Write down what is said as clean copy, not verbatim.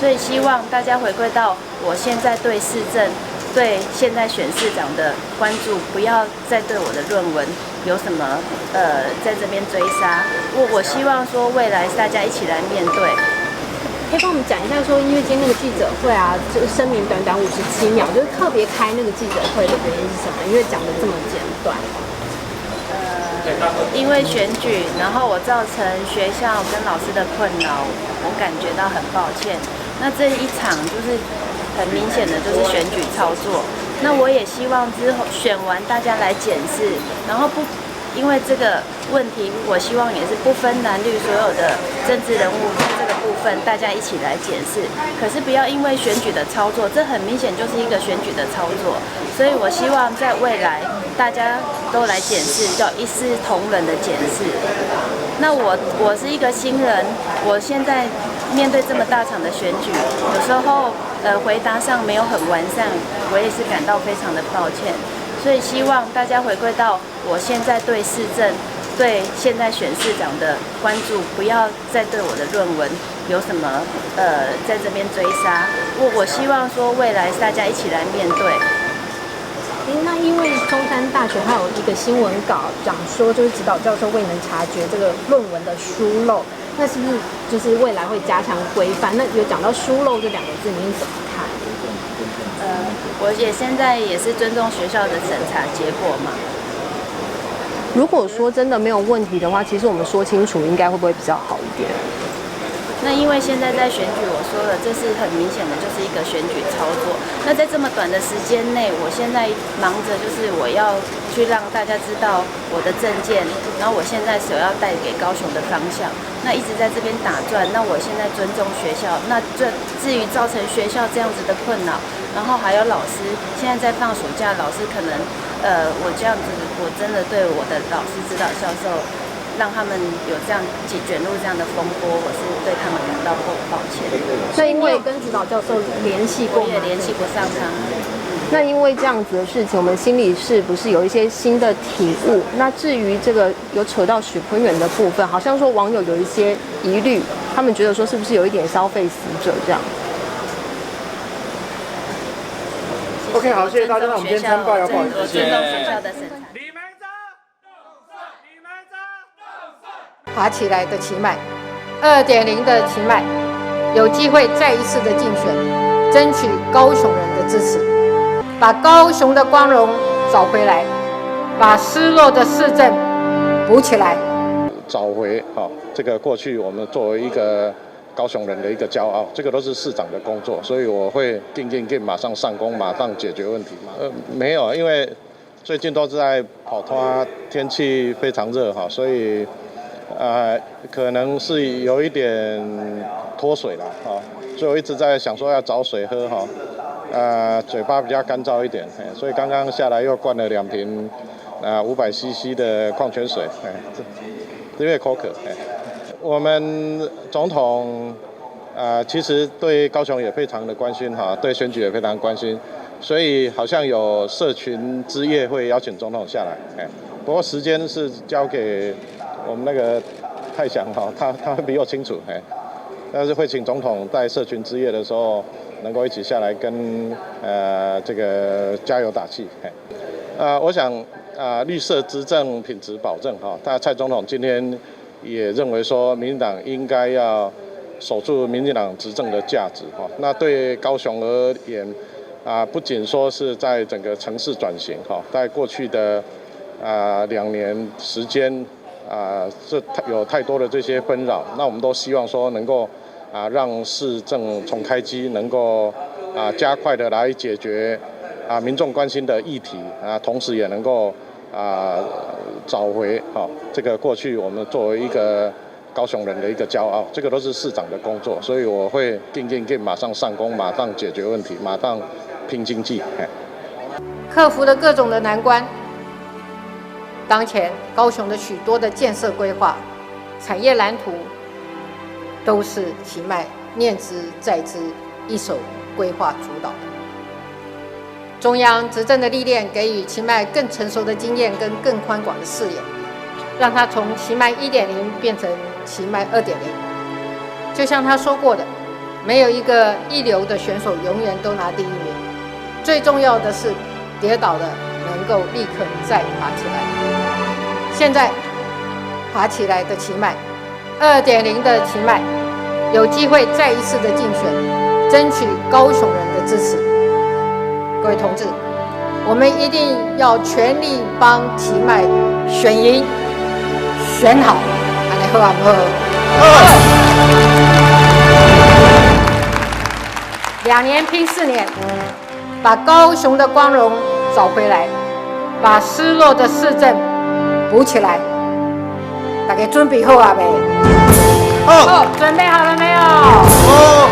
所以希望大家回归到我现在对市政、对现在选市长的关注，不要再对我的论文有什么在这边追杀。我希望说未来大家一起来面对。可以帮我们讲一下说，因为今天那个记者会啊，就是声明短短57秒，就是特别开那个记者会的原因是什么？因为讲的这么简短。因为选举，然后我造成学校跟老师的困扰，我感觉到很抱歉。那这一场就是很明显的就是选举操作。那我也希望之后选完大家来检视，然后因为这个问题，我希望也是不分蓝绿，所有的政治人物在这个部分大家一起来检视。可是不要因为选举的操作，这很明显就是一个选举的操作。所以我希望在未来大家都来检视，叫一视同仁的检视。那我是一个新人，我现在面对这么大场的选举，有时候回答上没有很完善，我也是感到非常的抱歉。所以希望大家回归到我现在对市政、对现在选市长的关注，不要再对我的论文有什么在这边追杀。我希望说未来大家一起来面对。那因为中山大学它有一个新闻稿讲说，就是指导教授未能察觉这个论文的疏漏，那是不是就是未来会加强规范？那有讲到疏漏这2个字，您怎么看？我现在也是尊重学校的审查结果嘛。如果说真的没有问题的话，其实我们说清楚，应该会不会比较好一点？那因为现在在选举，我说了，这是很明显的，就是一个选举操作。那在这么短的时间内，我现在忙着就是我要去让大家知道我的政见，然后我现在所要带给高雄的方向。那一直在这边打转，那我现在尊重学校。那至于造成学校这样子的困扰，然后还有老师现在在放暑假，老师可能我这样子，我真的对我的老师、指导教授。让他们有这样卷入这样的风波，我是对他们感到抱歉。那因为跟指导教授联系过，我也联系不上他。那因为这样子的事情，我们心理室不是有一些新的体悟？那至于这个有扯到许坤元的部分，好像说网友有一些疑虑，他们觉得说是不是有一点消费死者这样？OK， 好，谢谢大家。那我们今天参拜要不好意思，我尊重学校的审查。爬起来的奇迈2.0的奇迈有机会再一次的竞选，争取高雄人的支持，把高雄的光荣找回来，把失落的市政补起来，找回这个过去我们作为一个高雄人的一个骄傲，这个都是市长的工作，所以我会定马上上工，马上解决问题。没有，因为最近都是在跑拖，天气非常热所以。可能是有一点脱水了所以我一直在想说要找水喝嘴巴比较干燥一点，所以刚刚下来又灌了2瓶500cc 的矿泉水，因为口渴。我们总统其实对高雄也非常的关心对选举也非常关心，所以好像有社群之夜会邀请总统下来，不过时间是交给。我们那个太祥他会比我清楚，但是会请总统在社群之夜的时候，能够一起下来跟这个加油打气，我想绿色执政品质保证蔡总统今天也认为说，民进党应该要守住民进党执政的价值那对高雄而言不仅说是在整个城市转型在过去的2年时间。这有太多的这些纷扰，那我们都希望说能够让市政重开机，能够加快的来解决民众关心的议题同时也能够找回这个过去我们作为一个高雄人的一个骄傲，这个都是市长的工作，所以我会定马上上工，马上解决问题，马上拼经济，克服了各种的难关。当前高雄的许多的建设规划、产业蓝图，都是奇迈念之在之一手规划主导的。中央执政的历练给予奇迈更成熟的经验跟更宽广的视野，让它从奇迈1.0变成奇迈2.0。就像他说过的，没有一个一流的选手永远都拿第一名，最重要的是跌倒了能够立刻再爬起来。现在爬起来的奇迈2.0的奇迈有机会再一次的竞选，争取高雄人的支持。各位同志，我们一定要全力帮奇迈选赢、选好，安尼好啊不好？2年拼4年，把高雄的光荣找回来，把失落的市政补起来。大家准备好啊没？好，准备好了没有？好。